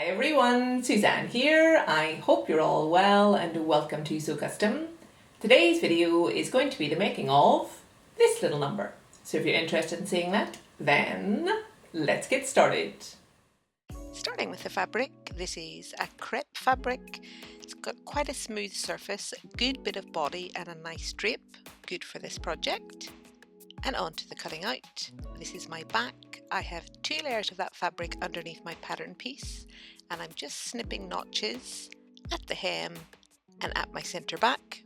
Hi everyone, Suzanne here. I hope you're all well and welcome to Sew Custom. Today's video is going to be the making of this little number. So if you're interested in seeing that, then let's get started. Starting with the fabric, this is a crepe fabric. It's got quite a smooth surface, a good bit of body and a nice drape, good for this project. And on to the cutting out. This is my back. I have 2 layers of that fabric underneath my pattern piece, and I'm just snipping notches at the hem and at my centre back.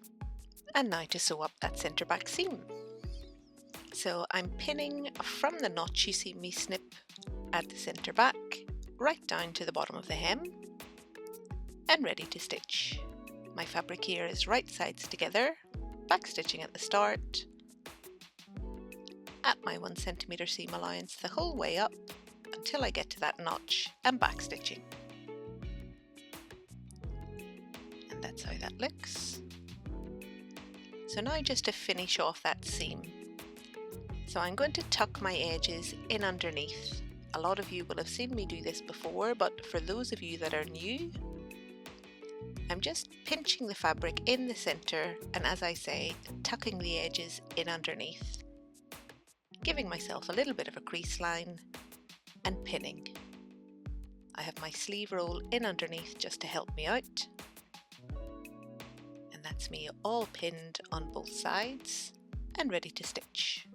And now to sew up that centre back seam. So I'm pinning from the notch you see me snip at the centre back, right down to the bottom of the hem, and ready to stitch. My fabric here is right sides together, back stitching at the start, at my 1 centimetre seam allowance the whole way up until I get to that notch and back stitching. And that's how that looks. So now just to finish off that seam. So I'm going to tuck my edges in underneath. A lot of you will have seen me do this before, but for those of you that are new, I'm just pinching the fabric in the centre and, as I say, tucking the edges in underneath, giving myself a little bit of a crease line and pinning. I have my sleeve roll in underneath just to help me out, and that's me all pinned on both sides and ready to stitch.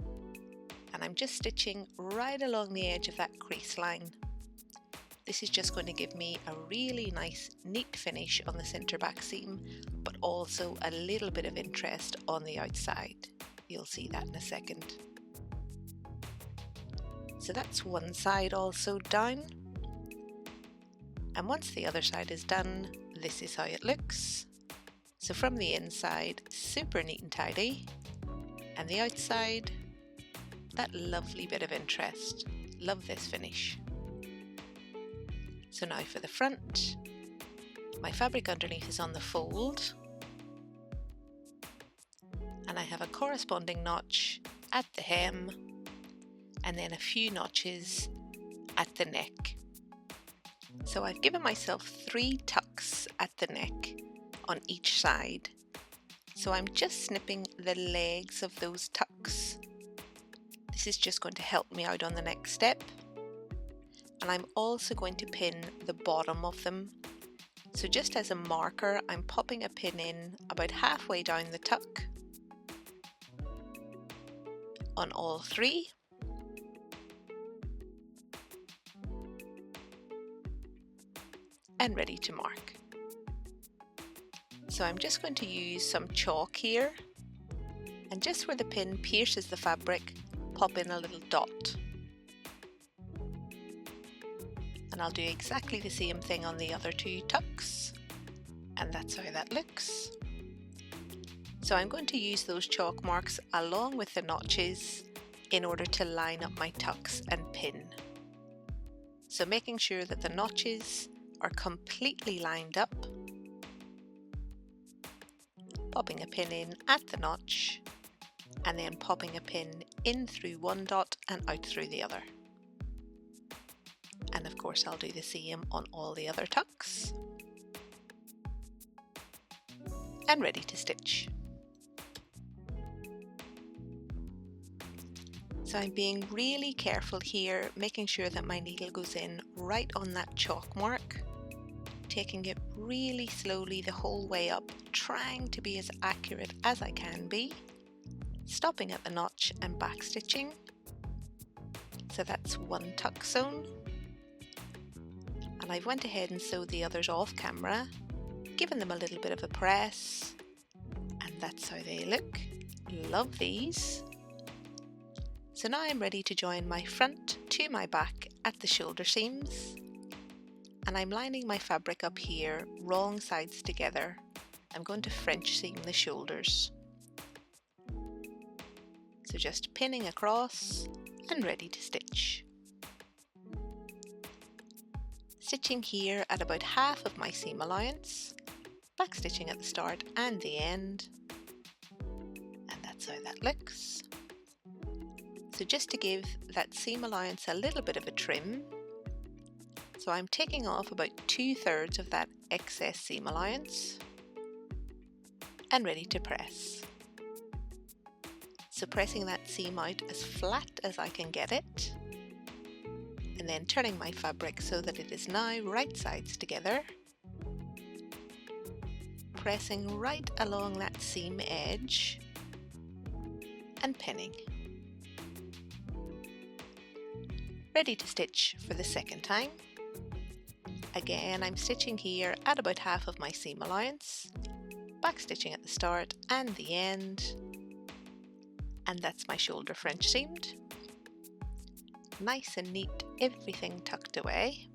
And I'm just stitching right along the edge of that crease line. This is just going to give me a really nice neat finish on the centre back seam, but also a little bit of interest on the outside. You'll see that in a second. So that's one side all sewed down, and once the other side is done, this is how it looks. So from the inside, super neat and tidy, and the outside, that lovely bit of interest. Love this finish. So now for the front, my fabric underneath is on the fold, and I have a corresponding notch at the hem and then a few notches at the neck. So I've given myself 3 tucks at the neck on each side. So I'm just snipping the legs of those tucks. This is just going to help me out on the next step. And I'm also going to pin the bottom of them. So just as a marker, I'm popping a pin in about halfway down the tuck on all 3. And ready to mark. So I'm just going to use some chalk here, and just where the pin pierces the fabric, pop in a little dot. And I'll do exactly the same thing on the other 2 tucks, and that's how that looks. So I'm going to use those chalk marks along with the notches in order to line up my tucks and pin. So making sure that the notches are completely lined up, popping a pin in at the notch, and then popping a pin in through one dot and out through the other. And of course I'll do the same on all the other tucks. And ready to stitch. So I'm being really careful here, making sure that my needle goes in right on that chalk mark, taking it really slowly the whole way up, trying to be as accurate as I can be, stopping at the notch and back stitching. So that's 1 tuck sewn. And I've went ahead and sewed the others off camera, given them a little bit of a press, and that's how they look. Love these. So now I'm ready to join my front to my back at the shoulder seams, and I'm lining my fabric up here, wrong sides together. I'm going to French seam the shoulders. So just pinning across and ready to stitch. Stitching here at about half of my seam allowance, back stitching at the start and the end, and that's how that looks. So just to give that seam allowance a little bit of a trim, So I'm taking off about 2/3 of that excess seam allowance and ready to press. So pressing that seam out as flat as I can get it, and then turning my fabric so that it is now right sides together, pressing right along that seam edge and pinning. Ready to stitch for the second time. Again, I'm stitching here at about half of my seam allowance, back stitching at the start and the end, and that's my shoulder French seamed. Nice and neat, everything tucked away.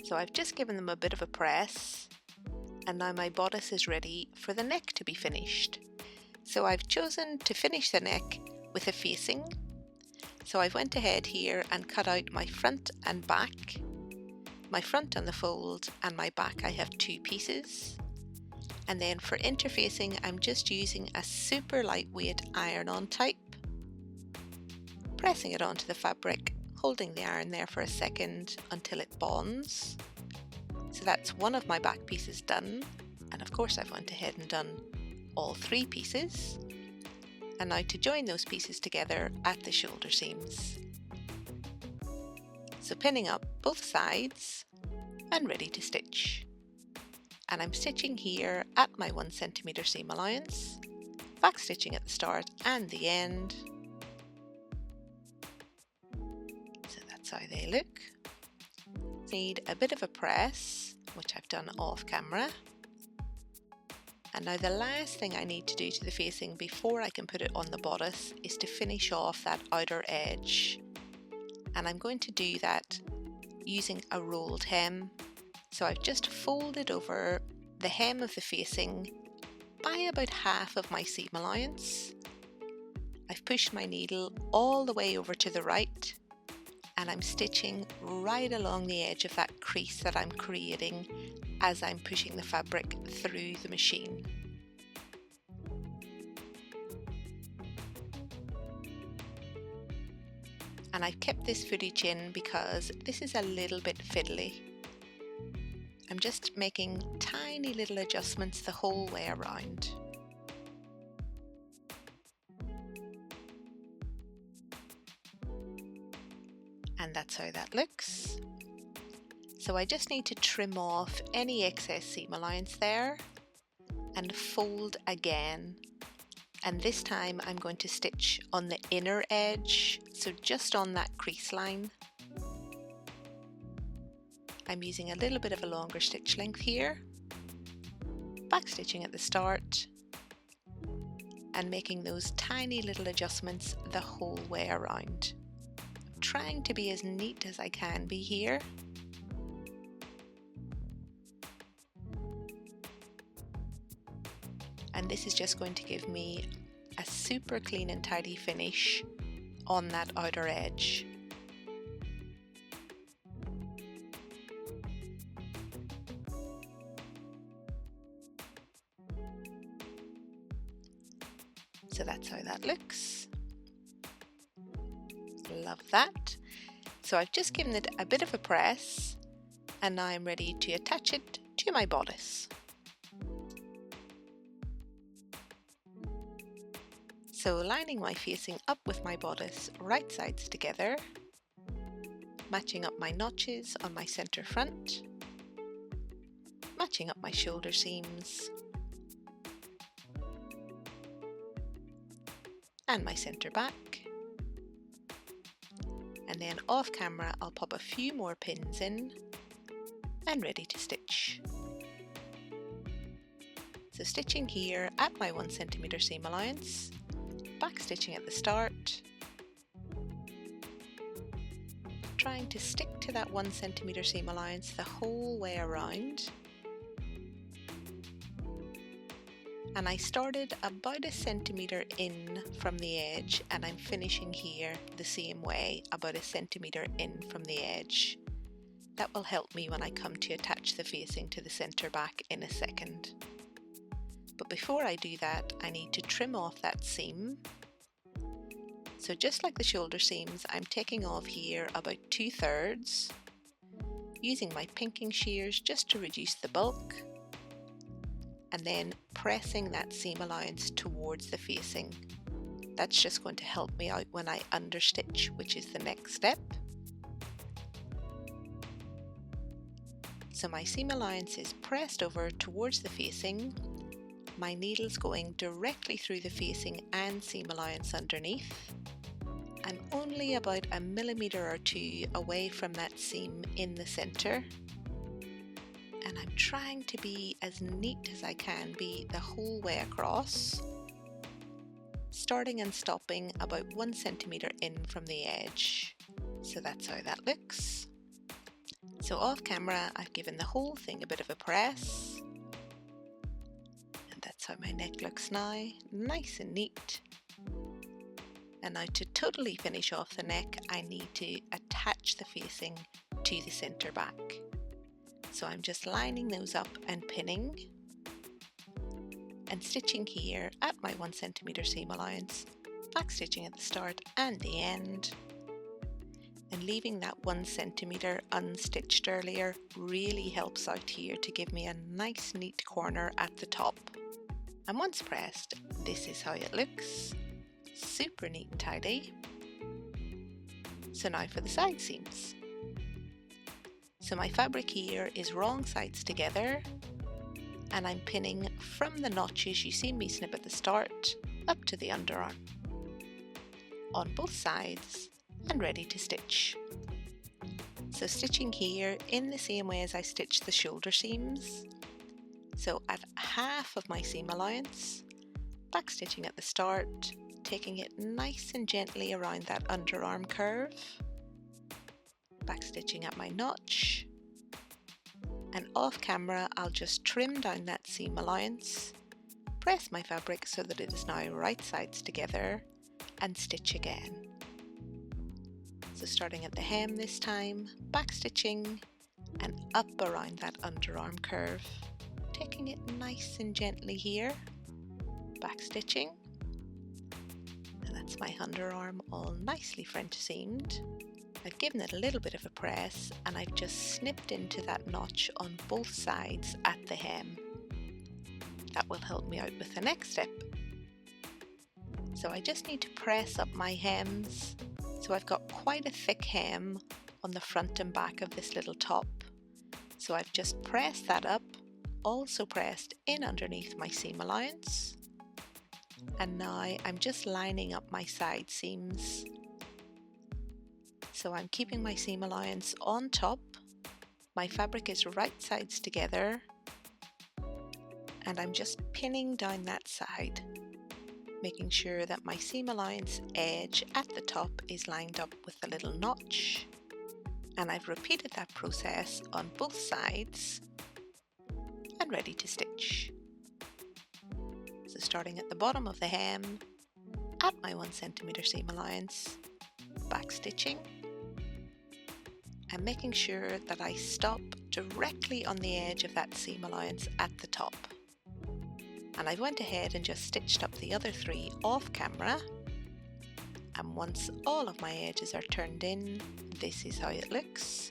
So I've just given them a bit of a press, and now my bodice is ready for the neck to be finished. So I've chosen to finish the neck with a facing. So I went ahead here and cut out my front and back. My front on the fold and my back I have 2 pieces. And then for interfacing I'm just using a super lightweight iron-on type. Pressing it onto the fabric, holding the iron there for a second until it bonds. So that's one of my back pieces done, and of course I've went ahead and done all 3 pieces. And now to join those pieces together at the shoulder seams. So pinning up both sides and ready to stitch. And I'm stitching here at my 1 centimeter seam allowance, back stitching at the start and the end. So that's how they look. Need a bit of a press, which I've done off camera. And now the last thing I need to do to the facing before I can put it on the bodice is to finish off that outer edge. And I'm going to do that using a rolled hem. So I've just folded over the hem of the facing by about half of my seam allowance. I've pushed my needle all the way over to the right, and I'm stitching right along the edge of that crease that I'm creating as I'm pushing the fabric through the machine. And I've kept this footage in because this is a little bit fiddly. I'm just making tiny little adjustments the whole way around. And that's how that looks. So I just need to trim off any excess seam allowance there and fold again. And this time I'm going to stitch on the inner edge, so just on that crease line. I'm using a little bit of a longer stitch length here, back stitching at the start and making those tiny little adjustments the whole way around. I'm trying to be as neat as I can be here. And this is just going to give me a super clean and tidy finish on that outer edge. So that's how that looks. Love that. So I've just given it a bit of a press, and now I'm ready to attach it to my bodice. So lining my facing up with my bodice right sides together, matching up my notches on my center front, matching up my shoulder seams, and my center back. And then off camera I'll pop a few more pins in and ready to stitch. So stitching here at my 1 centimeter seam allowance, back stitching at the start, trying to stick to that 1 centimeter seam allowance the whole way around. And I started about 1 centimeter in from the edge, and I'm finishing here the same way, about 1 centimeter in from the edge. That will help me when I come to attach the facing to the center back in a second. But before I do that, I need to trim off that seam. So just like the shoulder seams, I'm taking off here about 2/3, using my pinking shears just to reduce the bulk, and then pressing that seam allowance towards the facing. That's just going to help me out when I understitch, which is the next step. So my seam allowance is pressed over towards the facing, my needle's going directly through the facing and seam allowance underneath. I'm only about 1 millimeter or 2 away from that seam in the centre, and I'm trying to be as neat as I can be the whole way across, starting and stopping about 1 centimetre in from the edge. So that's how that looks. So off camera I've given the whole thing a bit of a press, and that's how my neck looks now, nice and neat. And now to totally finish off the neck, I need to attach the facing to the centre back. So I'm just lining those up and pinning, and stitching here at my 1 centimetre seam allowance, back stitching at the start and the end, and leaving that 1 centimetre unstitched earlier really helps out here to give me a nice neat corner at the top. And once pressed, this is how it looks. Super neat and tidy. So now for the side seams. So my fabric here is wrong sides together, and I'm pinning from the notches you see me snip at the start up to the underarm on both sides and ready to stitch. So stitching here in the same way as I stitched the shoulder seams. So at half of my seam allowance, back stitching at the start, taking it nice and gently around that underarm curve, back stitching at my notch, and off camera I'll just trim down that seam allowance, press my fabric so that it is now right sides together, and stitch again. So starting at the hem this time, back stitching and up around that underarm curve, taking it nice and gently here, back stitching, and that's my underarm all nicely French seamed. I've given it a little bit of a press, and I've just snipped into that notch on both sides at the hem. That will help me out with the next step. So I just need to press up my hems. So I've got quite a thick hem on the front and back of this little top. So I've just pressed that up, also pressed in underneath my seam allowance. And now I'm just lining up my side seams. So I'm keeping my seam allowance on top, my fabric is right sides together, and I'm just pinning down that side, making sure that my seam allowance edge at the top is lined up with the little notch. And I've repeated that process on both sides and ready to stitch. So starting at the bottom of the hem, at my 1 centimetre seam allowance, back stitching, and making sure that I stop directly on the edge of that seam allowance at the top. And I went ahead and just stitched up the other 3 off camera, and once all of my edges are turned in, this is how it looks.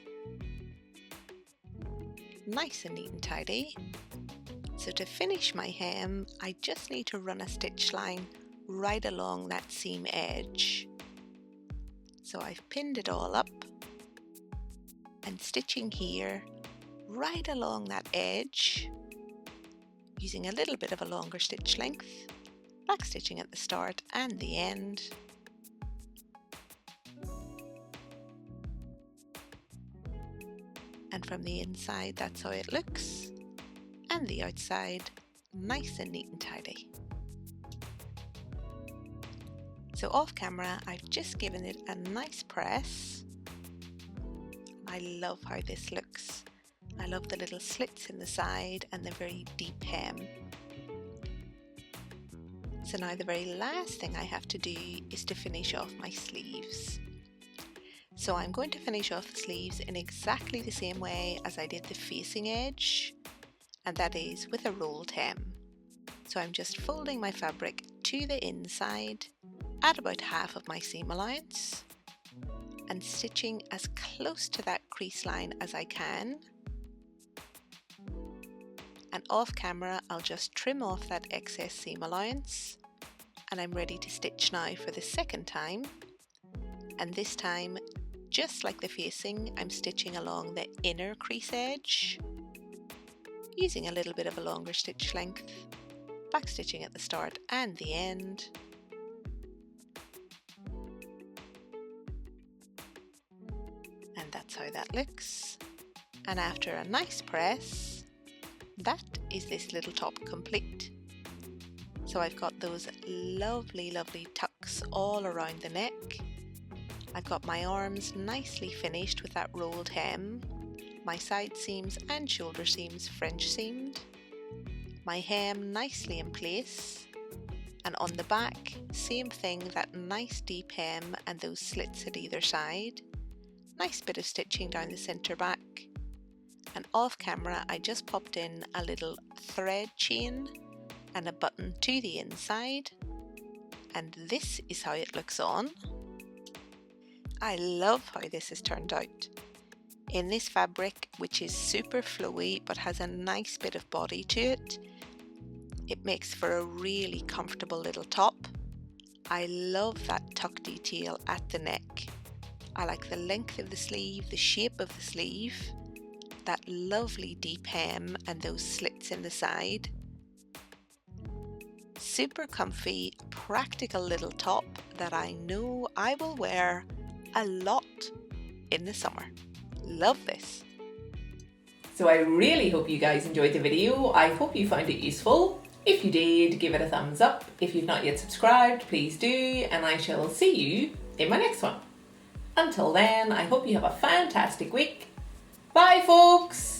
Nice and neat and tidy. So to finish my hem, I just need to run a stitch line right along that seam edge. So I've pinned it all up, and stitching here right along that edge, using a little bit of a longer stitch length, back stitching at the start and the end, and from the inside that's how it looks, and the outside nice and neat and tidy. So off camera I've just given it a nice press. I love how this looks. I love the little slits in the side and the very deep hem. So now the very last thing I have to do is to finish off my sleeves. So I'm going to finish off the sleeves in exactly the same way as I did the facing edge, and that is with a rolled hem. So I'm just folding my fabric to the inside at about half of my seam allowance, and stitching as close to that crease line as I can. And off camera, I'll just trim off that excess seam allowance, and I'm ready to stitch now for the second time. And this time, just like the facing, I'm stitching along the inner crease edge, using a little bit of a longer stitch length, back stitching at the start and the end. And that's how that looks. And after a nice press, that is this little top complete. So I've got those lovely, lovely tucks all around the neck. I've got my arms nicely finished with that rolled hem, my side seams and shoulder seams French seamed, my hem nicely in place, and on the back, same thing, that nice deep hem and those slits at either side. Nice bit of stitching down the centre back. And off camera, I just popped in a little thread chain and a button to the inside. And this is how it looks on. I love how this has turned out. In this fabric, which is super flowy but has a nice bit of body to it, it makes for a really comfortable little top. I love that tuck detail at the neck. I like the length of the sleeve, the shape of the sleeve, that lovely deep hem and those slits in the side. Super comfy, practical little top that I know I will wear a lot in the summer. Love this. So I really hope you guys enjoyed the video. I hope you found it useful. If you did, give it a thumbs up. If you've not yet subscribed, please do, and I shall see you in my next one. Until then, I hope you have a fantastic week. Bye, folks!